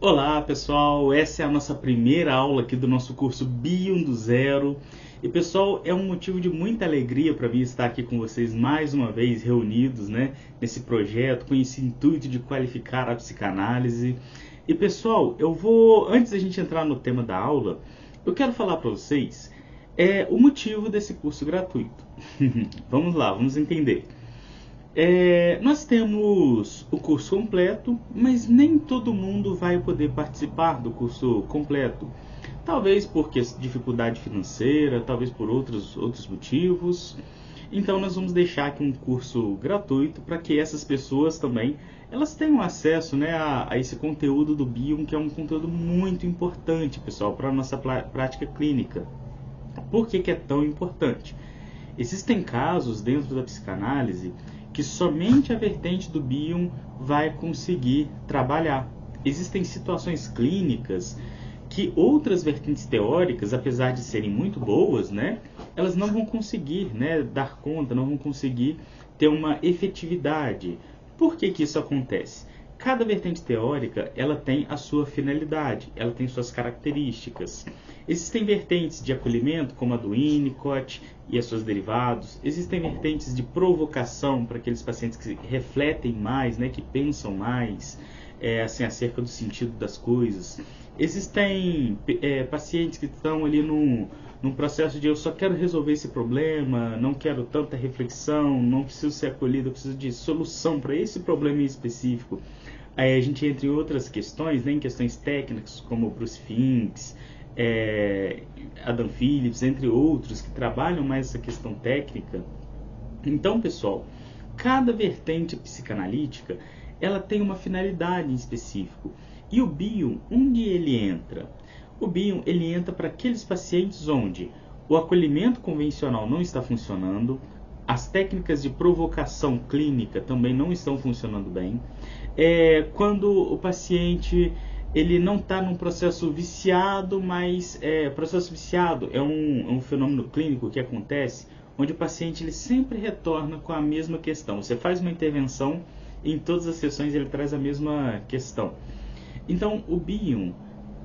Olá pessoal, essa é a nossa primeira aula aqui do nosso curso Biom do Zero. E pessoal, é um motivo de muita alegria para mim estar aqui com vocês mais uma vez reunidos, nesse projeto com esse intuito de qualificar a psicanálise. E pessoal, antes da gente entrar no tema da aula, eu quero falar para vocês o motivo desse curso gratuito. Vamos lá, vamos entender. Nós temos o curso completo, mas nem todo mundo vai poder participar do curso completo. Talvez por dificuldade financeira, talvez por outros motivos. Então nós vamos deixar aqui um curso gratuito para que essas pessoas também elas tenham acesso a esse conteúdo do Biom, que é um conteúdo muito importante, pessoal, para a nossa prática clínica. Por que é tão importante? Existem casos dentro da psicanálise que somente a vertente do Biom vai conseguir trabalhar. Existem situações clínicas que outras vertentes teóricas, apesar de serem muito boas, elas não vão conseguir dar conta, não vão conseguir ter uma efetividade. Por que isso acontece? Cada vertente teórica ela tem a sua finalidade, ela tem suas características. Existem vertentes de acolhimento, como a do Winnicott e as suas derivados. Existem vertentes de provocação para aqueles pacientes que refletem mais, que pensam mais acerca do sentido das coisas. Existem pacientes que estão ali num processo de eu só quero resolver esse problema, não quero tanta reflexão, não preciso ser acolhido, eu preciso de solução para esse problema em específico. Aí a gente entra em outras questões, em questões técnicas, como Bruce Finks, Adam Phillips, entre outros, que trabalham mais essa questão técnica. Então, pessoal, cada vertente psicanalítica ela tem uma finalidade em específico. E o Biom, onde ele entra? O Biom ele entra para aqueles pacientes onde o acolhimento convencional não está funcionando, as técnicas de provocação clínica também não estão funcionando bem. Quando o paciente ele não está num processo viciado, mas processo viciado é um fenômeno clínico que acontece, onde o paciente ele sempre retorna com a mesma questão. Você faz uma intervenção e em todas as sessões ele traz a mesma questão. Então, o Biom,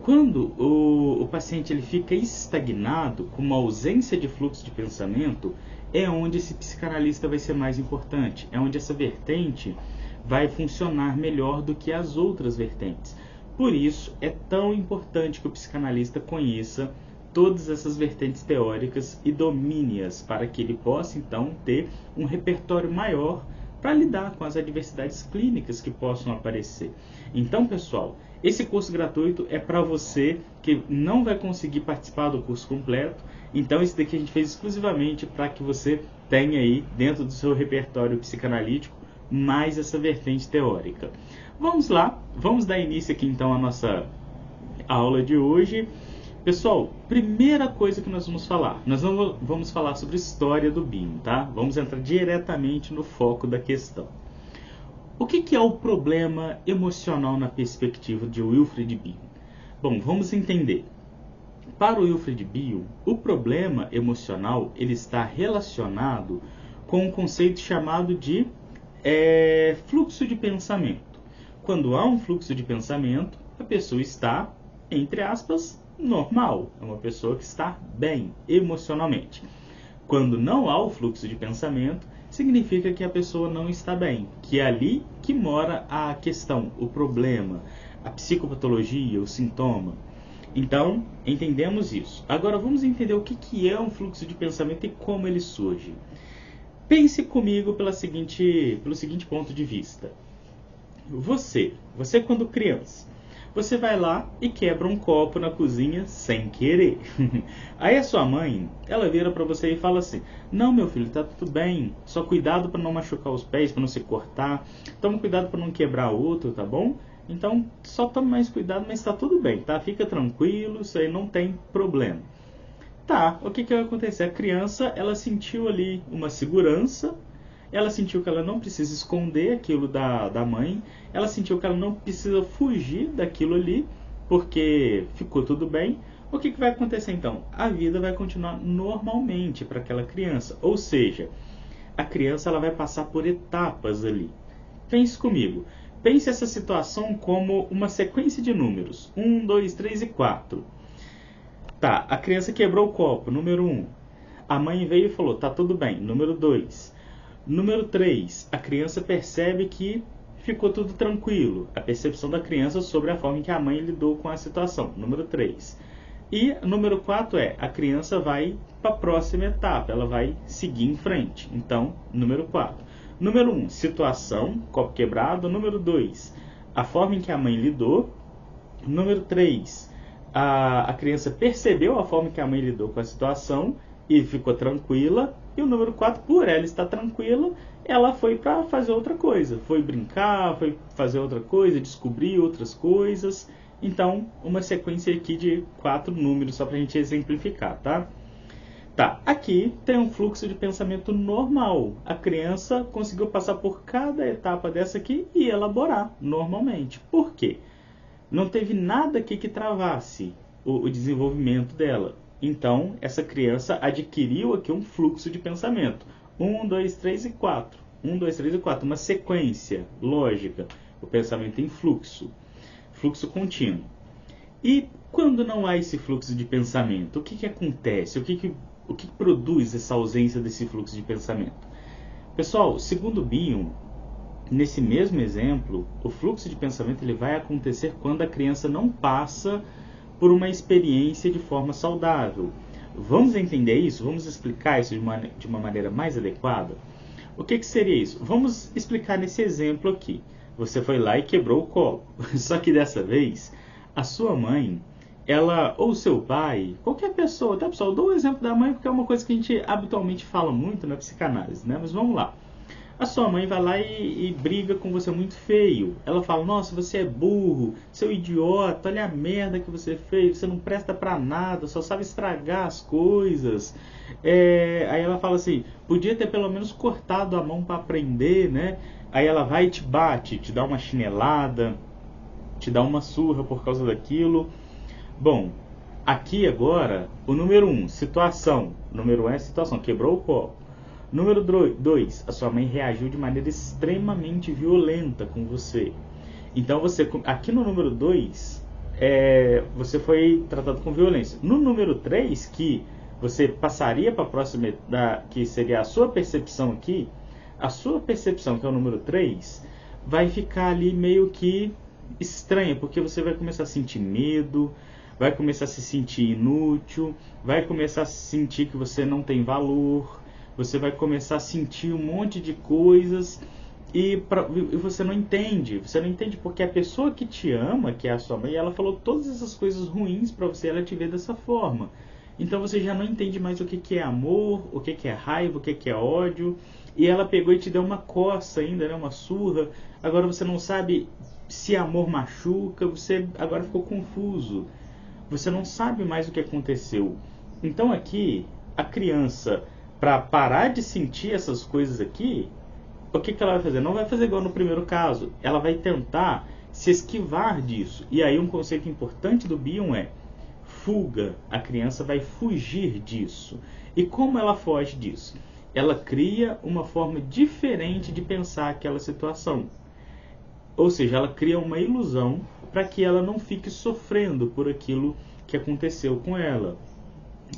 quando o paciente ele fica estagnado, com uma ausência de fluxo de pensamento, é onde esse psicanalista vai ser mais importante, é onde essa vertente vai funcionar melhor do que as outras vertentes. Por isso, é tão importante que o psicanalista conheça todas essas vertentes teóricas e domine-as, para que ele possa, então, ter um repertório maior para lidar com as adversidades clínicas que possam aparecer. Então, pessoal, esse curso gratuito é para você que não vai conseguir participar do curso completo. Então, esse daqui a gente fez exclusivamente para que você tenha aí, dentro do seu repertório psicanalítico, mais essa vertente teórica. Vamos lá, vamos dar início aqui então à nossa aula de hoje. Pessoal, primeira coisa que nós vamos falar, vamos falar sobre a história do Biom, tá? Vamos entrar diretamente no foco da questão. O que é o problema emocional na perspectiva de Wilfred Biom? Bom, vamos entender. Para o Wilfred Biom, o problema emocional ele está relacionado com um conceito chamado de fluxo de pensamento. Quando há um fluxo de pensamento, a pessoa está, entre aspas, normal. É uma pessoa que está bem emocionalmente. Quando não há o fluxo de pensamento, significa que a pessoa não está bem, que é ali que mora a questão, o problema, a psicopatologia, o sintoma. Então, entendemos isso. Agora vamos entender o que é um fluxo de pensamento e como ele surge. Pense comigo pelo seguinte ponto de vista. Você quando criança, você vai lá e quebra um copo na cozinha sem querer. Aí a sua mãe, ela vira para você e fala assim: não, meu filho, tá tudo bem, só cuidado para não machucar os pés, para não se cortar, toma cuidado para não quebrar outro, tá bom? Então só tome mais cuidado, mas tá tudo bem, tá? Fica tranquilo, isso aí não tem problema. Tá, o que vai acontecer? A criança, ela sentiu ali uma segurança, ela sentiu que ela não precisa esconder aquilo da mãe, ela sentiu que ela não precisa fugir daquilo ali, porque ficou tudo bem. O que vai acontecer então? A vida vai continuar normalmente para aquela criança, ou seja, a criança ela vai passar por etapas ali. Pense comigo, Pense essa situação como uma sequência de números. 1, 2, 3 e 4. Tá, a criança quebrou o copo, número 1. A mãe veio e falou, tá tudo bem, número 2. Número 3, a criança percebe que ficou tudo tranquilo. A percepção da criança sobre a forma em que a mãe lidou com a situação, número 3. E número 4 a criança vai para a próxima etapa, ela vai seguir em frente. Então, número 4. Número 1, situação, copo quebrado. Número 2, a forma em que a mãe lidou. Número 3, a criança percebeu a forma em que a mãe lidou com a situação e ficou tranquila. E o número 4, por ela estar tranquila, ela foi para fazer outra coisa. Foi brincar, foi fazer outra coisa, descobrir outras coisas. Então, uma sequência aqui de 4 números, só para a gente exemplificar, tá? Tá, aqui tem um fluxo de pensamento normal. A criança conseguiu passar por cada etapa dessa aqui e elaborar normalmente. Por quê? Não teve nada aqui que travasse o desenvolvimento dela. Então, essa criança adquiriu aqui um fluxo de pensamento. 1, 2, 3 e 4. 1, 2, 3 e 4. Uma sequência lógica. O pensamento em fluxo. Fluxo contínuo. E quando não há esse fluxo de pensamento, o que acontece? O que produz essa ausência desse fluxo de pensamento? Pessoal, segundo Bion, nesse mesmo exemplo, o fluxo de pensamento ele vai acontecer quando a criança não passa por uma experiência de forma saudável. Vamos entender isso? Vamos explicar isso de uma maneira mais adequada? O que seria isso? Vamos explicar nesse exemplo aqui. Você foi lá e quebrou o copo. Só que dessa vez, a sua mãe, ela ou seu pai, qualquer pessoa, tá pessoal? Eu dou o exemplo da mãe porque é uma coisa que a gente habitualmente fala muito na psicanálise, né? Mas vamos lá. A sua mãe vai lá e briga com você muito feio. Ela fala, nossa, você é burro, seu idiota, olha a merda que você fez, você não presta pra nada, só sabe estragar as coisas. Aí ela fala assim, podia ter pelo menos cortado a mão pra aprender, né? Aí ela vai e te bate, te dá uma chinelada, te dá uma surra por causa daquilo. Bom, aqui agora, o número 1, situação. O número 1 é a situação, quebrou o copo. Número 2, a sua mãe reagiu de maneira extremamente violenta com você. Então, aqui no número 2, você foi tratado com violência. No número 3, que você passaria para a próxima, que seria a sua percepção aqui, a sua percepção, que é o número 3, vai ficar ali meio que estranha, porque você vai começar a sentir medo, vai começar a se sentir inútil, vai começar a sentir que você não tem valor, você vai começar a sentir um monte de coisas e você não entende. Você não entende porque a pessoa que te ama, que é a sua mãe, ela falou todas essas coisas ruins para você, ela te vê dessa forma. Então você já não entende mais o que é amor, o que é raiva, o que é ódio. E ela pegou e te deu uma coça ainda, né, uma surra. Agora você não sabe se amor machuca, você agora ficou confuso. Você não sabe mais o que aconteceu. Então aqui, a criança, para parar de sentir essas coisas aqui, o que ela vai fazer? Não vai fazer igual no primeiro caso. Ela vai tentar se esquivar disso. E aí um conceito importante do Bion é fuga. A criança vai fugir disso. E como ela foge disso? Ela cria uma forma diferente de pensar aquela situação. Ou seja, ela cria uma ilusão para que ela não fique sofrendo por aquilo que aconteceu com ela.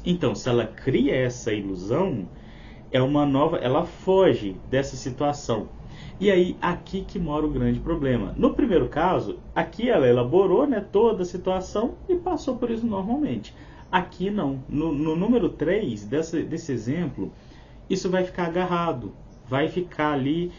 Então, se ela cria essa ilusão, ela foge dessa situação. E aí, aqui que mora o grande problema. No primeiro caso, aqui ela elaborou, né, toda a situação e passou por isso normalmente. Aqui não. No número 3 desse exemplo, isso vai ficar agarrado. Vai ficar ali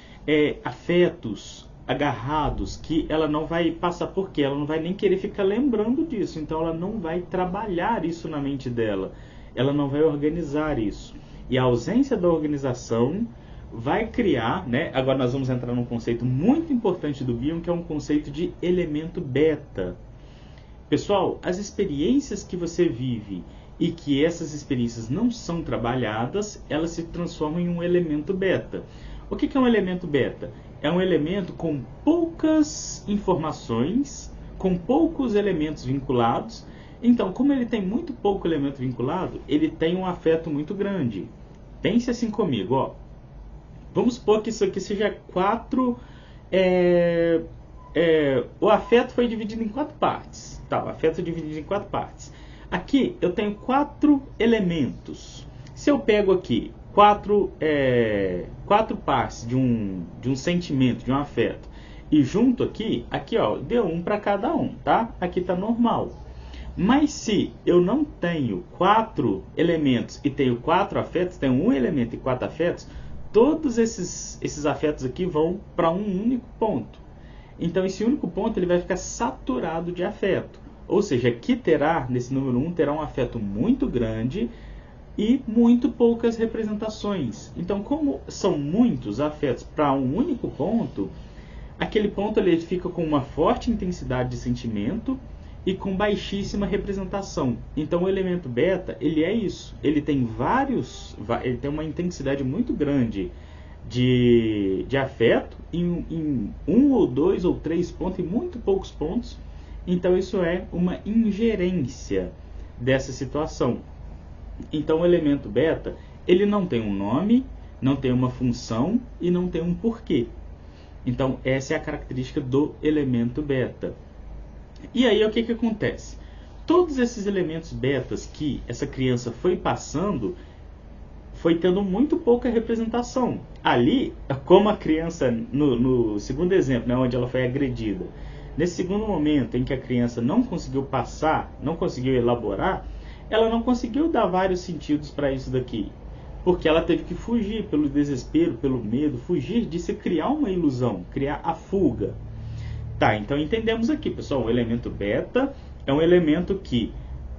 afetos agarrados que ela não vai passar por quê? Ela não vai nem querer ficar lembrando disso. Então ela não vai trabalhar isso na mente dela. Ela não vai organizar isso. E a ausência da organização vai criar, né? Agora nós vamos entrar num conceito muito importante do Bion, que é um conceito de elemento beta. Pessoal, as experiências que você vive e que essas experiências não são trabalhadas, elas se transformam em um elemento beta. O que é um elemento beta? É um elemento com poucas informações, com poucos elementos vinculados. Então, como ele tem muito pouco elemento vinculado, ele tem um afeto muito grande. Pense assim comigo, ó. Vamos supor que isso aqui seja 4 o afeto foi dividido em 4 partes. Tá, o afeto é dividido em 4 partes. Aqui eu tenho 4 elementos. Se eu pego aqui 4 partes de um sentimento, de um afeto, e junto aqui ó, deu um para cada um, tá? Aqui tá normal. Mas se eu não tenho 4 elementos e tenho 4 afetos, tenho um elemento e 4 afetos, todos esses afetos aqui vão para um único ponto. Então esse único ponto ele vai ficar saturado de afeto. Ou seja, aqui nesse número 1, terá um afeto muito grande e muito poucas representações. Então, como são muitos afetos para um único ponto, aquele ponto ele fica com uma forte intensidade de sentimento e com baixíssima representação. Então, o elemento beta, ele é isso. Ele tem ele tem uma intensidade muito grande de afeto em 1 ou 2 ou 3 pontos, em muito poucos pontos. Então, isso é uma ingerência dessa situação. Então, o elemento beta, ele não tem um nome, não tem uma função e não tem um porquê. Então, essa é a característica do elemento beta. E aí, o que acontece? Todos esses elementos betas que essa criança foi passando, foi tendo muito pouca representação. Ali, como a criança, no segundo exemplo, né, onde ela foi agredida, nesse segundo momento em que a criança não conseguiu passar, não conseguiu elaborar, ela não conseguiu dar vários sentidos para isso daqui. Porque ela teve que fugir pelo desespero, pelo medo, fugir de se criar uma ilusão, criar a fuga. Tá, então entendemos aqui, pessoal, o elemento beta é um elemento que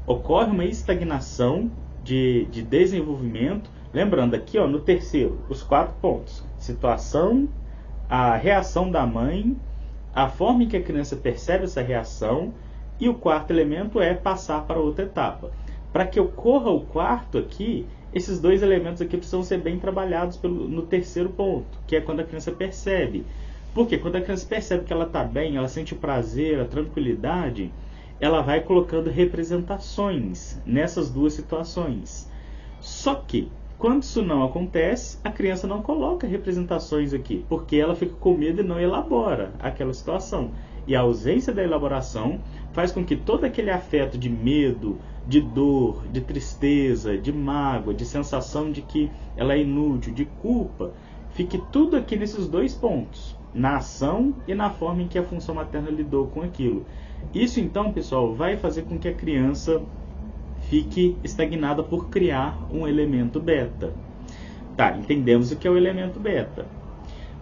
ocorre uma estagnação de desenvolvimento. Lembrando aqui, ó, no terceiro, os 4 pontos: situação, a reação da mãe, a forma em que a criança percebe essa reação, e o 4º elemento é passar para outra etapa. Para que ocorra o 4º aqui, esses 2 elementos aqui precisam ser bem trabalhados no terceiro ponto, que é quando a criança percebe. Porque quando a criança percebe que ela está bem, ela sente o prazer, a tranquilidade, ela vai colocando representações nessas 2 situações. Só que, quando isso não acontece, a criança não coloca representações aqui, porque ela fica com medo e não elabora aquela situação. E a ausência da elaboração faz com que todo aquele afeto de medo, de dor, de tristeza, de mágoa, de sensação de que ela é inútil, de culpa, fique tudo aqui nesses 2 pontos, na ação e na forma em que a função materna lidou com aquilo. Isso então, pessoal, vai fazer com que a criança fique estagnada por criar um elemento beta. Tá, entendemos o que é o elemento beta.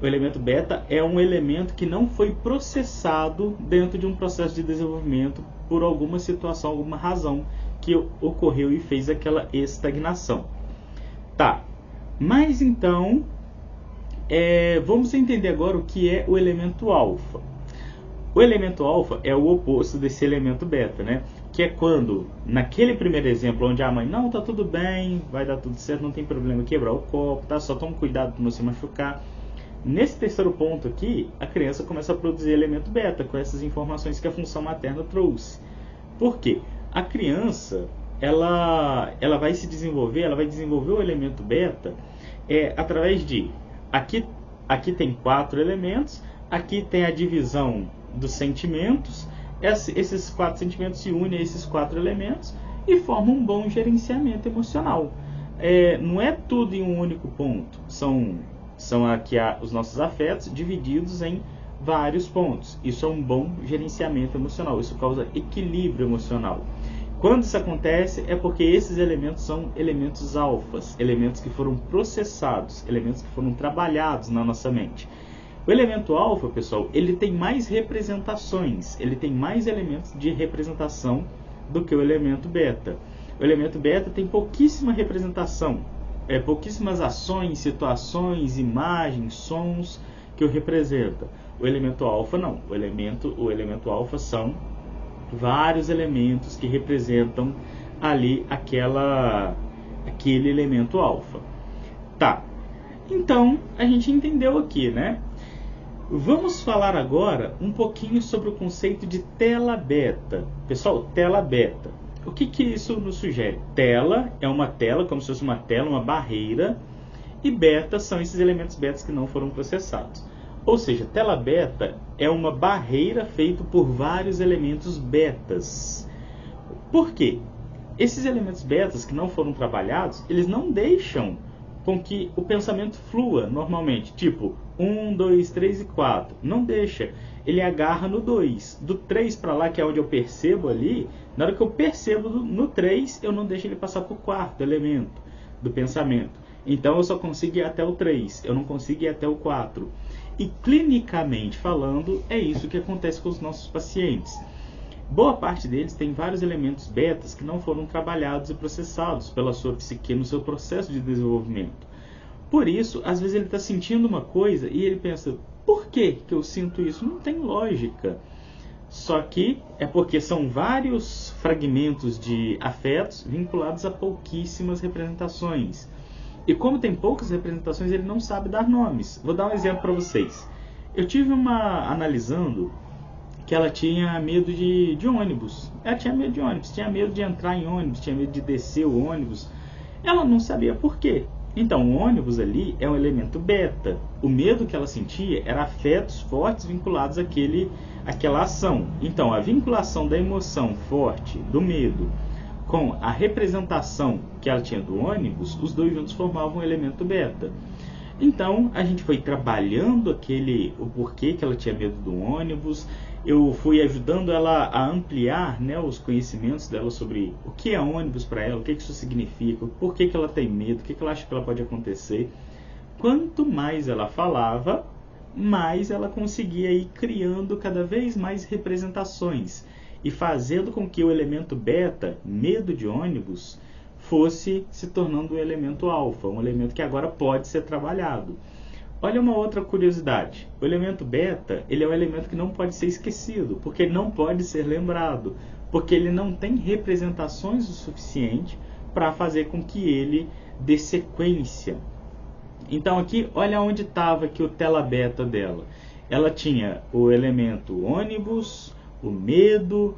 O elemento beta é um elemento que não foi processado dentro de um processo de desenvolvimento por alguma situação, alguma razão que ocorreu e fez aquela estagnação. Tá, mas então vamos entender agora o que é o elemento alfa. O elemento alfa é o oposto desse elemento beta, né? Que é quando, naquele primeiro exemplo, onde a mãe, não, tá tudo bem, vai dar tudo certo, não tem problema quebrar o copo, tá? Só toma cuidado para não se machucar. Nesse terceiro ponto aqui, a criança começa a produzir elemento beta, com essas informações que a função materna trouxe. Por quê? A criança, ela vai se desenvolver, ela vai desenvolver o elemento beta através de... Aqui tem 4 elementos, aqui tem a divisão dos sentimentos, esses 4 sentimentos se unem a esses 4 elementos e formam um bom gerenciamento emocional. Não é tudo em um único ponto, são aqui os nossos afetos divididos em vários pontos. Isso é um bom gerenciamento emocional, isso causa equilíbrio emocional. Quando isso acontece é porque esses elementos são elementos alfas, elementos que foram processados, elementos que foram trabalhados na nossa mente. O elemento alfa, pessoal, ele tem mais representações, ele tem mais elementos de representação do que o elemento beta. O elemento beta tem pouquíssima representação, pouquíssimas ações, situações, imagens, sons que o representa. O elemento alfa não, o elemento alfa são vários elementos que representam ali aquele elemento alfa. Tá, então a gente entendeu aqui, né? Vamos falar agora um pouquinho sobre o conceito de tela beta. Pessoal, tela beta. O que isso nos sugere? Tela é uma tela, como se fosse uma tela, uma barreira, e beta são esses elementos betas que não foram processados. Ou seja, tela beta é uma barreira feita por vários elementos betas. Por quê? Esses elementos betas que não foram trabalhados, eles não deixam com que o pensamento flua normalmente. Tipo, 1, 2, 3 e 4. Não deixa. Ele agarra no 2. Do 3 para lá, que é onde eu percebo ali, na hora que eu percebo no 3, eu não deixo ele passar para o quarto elemento do pensamento. Então eu só consigo ir até o 3, eu não consigo ir até o 4. E clinicamente falando, é isso que acontece com os nossos pacientes. Boa parte deles tem vários elementos betas que não foram trabalhados e processados pela sua psique no seu processo de desenvolvimento. Por isso, às vezes ele está sentindo uma coisa e ele pensa, por que eu sinto isso? Não tem lógica. Só que é porque são vários fragmentos de afetos vinculados a pouquíssimas representações. E como tem poucas representações, ele não sabe dar nomes. Vou dar um exemplo para vocês. Eu tive uma analisando que ela tinha medo de ônibus. Ela tinha medo de ônibus, tinha medo de entrar em ônibus, tinha medo de descer o ônibus. Ela não sabia por quê. Então, o ônibus ali é um elemento beta. O medo que ela sentia era afetos fortes vinculados àquela ação. Então, a vinculação da emoção forte, do medo, com a representação que ela tinha do ônibus, os dois juntos formavam um elemento beta. Então, a gente foi trabalhando o porquê que ela tinha medo do ônibus. Eu fui ajudando ela a ampliar, né, os conhecimentos dela sobre o que é ônibus para ela, o que isso significa, por que ela tem medo, o que ela acha que ela pode acontecer. Quanto mais ela falava, mais ela conseguia ir criando cada vez mais representações e fazendo com que o elemento beta, medo de ônibus, fosse se tornando um elemento alfa, um elemento que agora pode ser trabalhado. Olha uma outra curiosidade. O elemento beta, ele é um elemento que não pode ser esquecido, porque ele não pode ser lembrado, porque ele não tem representações o suficiente para fazer com que ele dê sequência. Então aqui, olha onde estava aqui o tela beta dela. Ela tinha o elemento ônibus, o medo,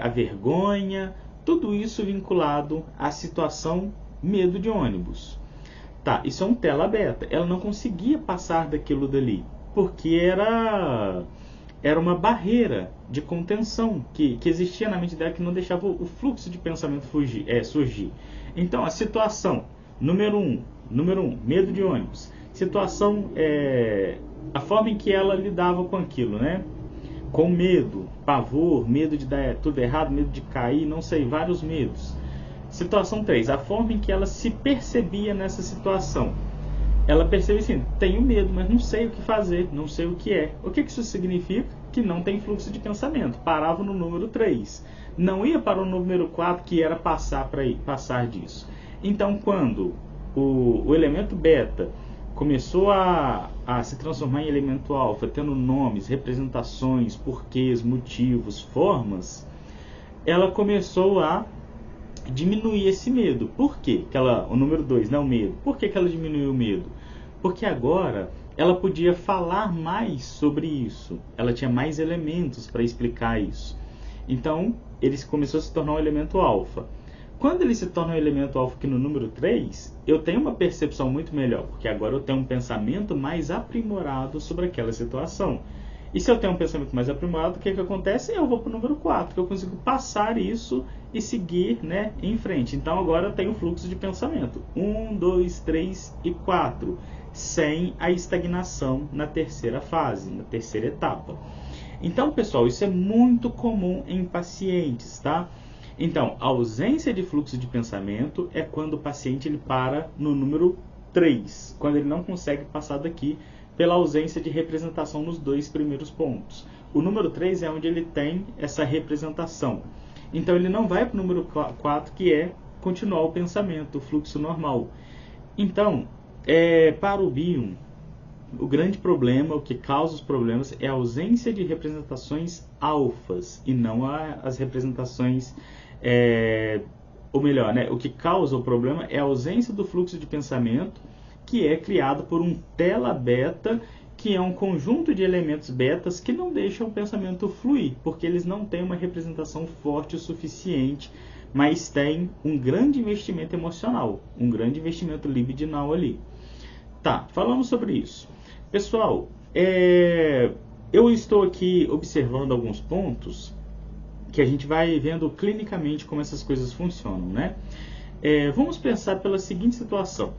a vergonha, tudo isso vinculado à situação medo de ônibus. Tá, isso é um tela beta. Ela não conseguia passar daquilo dali, porque era uma barreira de contenção que existia na mente dela, que não deixava o fluxo de pensamento surgir. Então, a situação número um, medo de ônibus. Situação, a forma em que ela lidava com aquilo, né? Com medo, pavor, medo de dar tudo errado, medo de cair, não sei, vários medos. Situação 3, a forma em que ela se percebia nessa situação. Ela percebia assim, tenho medo, mas não sei o que fazer, não sei o que é. O que isso significa? Que não tem fluxo de pensamento. Parava no número 3. Não ia para o número 4, que era passar disso. Então, quando o elemento beta começou a se transformar em elemento alfa, tendo nomes, representações, porquês, motivos, formas, ela começou a diminuir esse medo. Por quê? O número 2, não o medo. Por que ela diminuiu o medo? Porque agora ela podia falar mais sobre isso. Ela tinha mais elementos para explicar isso. Então, ele começou a se tornar um elemento alfa. Quando ele se torna um elemento alfa aqui no número 3, eu tenho uma percepção muito melhor, porque agora eu tenho um pensamento mais aprimorado sobre aquela situação. E se eu tenho um pensamento mais aprimorado, o que acontece? Eu vou para o número 4, que eu consigo passar isso e seguir, né, em frente. Então agora eu tenho fluxo de pensamento. 1, 2, 3 e 4. Sem a estagnação na terceira fase, na terceira etapa. Então, pessoal, isso é muito comum em pacientes, tá? Então, a ausência de fluxo de pensamento é quando o paciente ele para no número 3, quando ele não consegue passar daqui pela ausência de representação nos dois primeiros pontos. O número 3 é onde ele tem essa representação. Então ele não vai para o número 4, que é continuar o pensamento, o fluxo normal. Então, para o Bion, o grande problema, o que causa os problemas, é a ausência de representações alfas e não as representações, ou melhor, né, o que causa o problema é a ausência do fluxo de pensamento, que é criado por um tela beta, que é um conjunto de elementos betas que não deixam o pensamento fluir, porque eles não têm uma representação forte o suficiente, mas têm um grande investimento emocional, um grande investimento libidinal ali. Tá, falamos sobre isso. Pessoal, Eu estou aqui observando alguns pontos que a gente vai vendo clinicamente como essas coisas funcionam, né? Vamos pensar pela seguinte situação.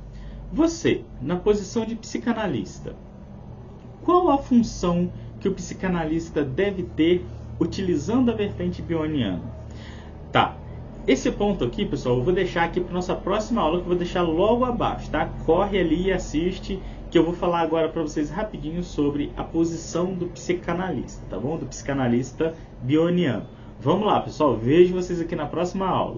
Você, na posição de psicanalista, qual a função que o psicanalista deve ter utilizando a vertente bioniana? Tá, esse ponto aqui, pessoal, eu vou deixar aqui para nossa próxima aula, que eu vou deixar logo abaixo, tá? Corre ali e assiste, que eu vou falar agora para vocês rapidinho sobre a posição do psicanalista, tá bom? Do psicanalista bioniano. Vamos lá, pessoal, vejo vocês aqui na próxima aula.